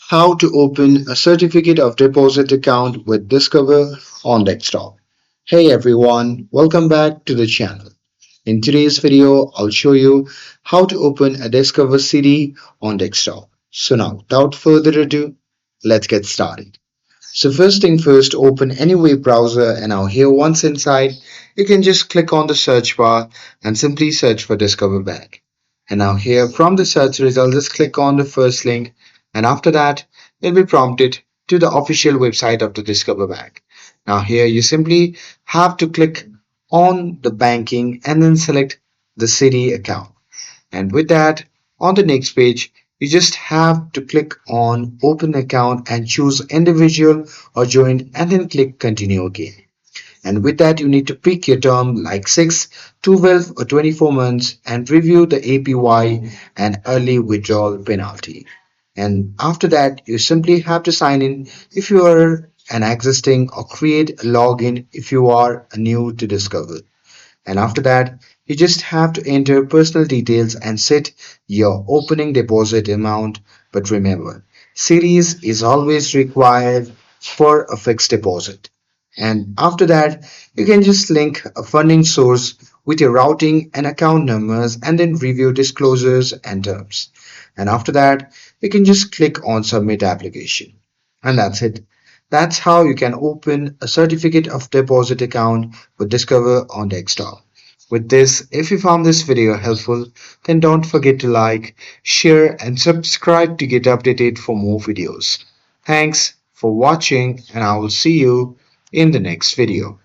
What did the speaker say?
How to open a certificate of deposit account with Discover on desktop. Hey everyone, welcome back to the channel. In today's video, I'll show you how to open a Discover CD on desktop. So now, without further ado, let's get started. So first thing first, open any web browser and now here once inside, you can just click on the search bar and simply search for Discover Bank. And now here from the search result, just click on the first link and after that, you'll be prompted to the official website of the Discover Bank. Now here you simply have to click on the banking and then select the city account. And with that, on the next page, you just have to click on open account and choose individual or joint and then click continue again. And with that, you need to pick your term like 6, 12 or 24 months and review the APY and early withdrawal penalty. And after that, you simply have to sign in if you are an existing or create a login if you are new to Discover. And after that, you just have to enter personal details and set your opening deposit amount. But remember, series is always required for a fixed deposit. And after that, you can just link a funding source with your routing and account numbers and then review disclosures and terms. And after that, you can just click on submit application. And that's it. That's how you can open a certificate of deposit account with Discover on desktop. With this, if you found this video helpful, then don't forget to like, share and subscribe to get updated for more videos. Thanks for watching and I will see you in the next video.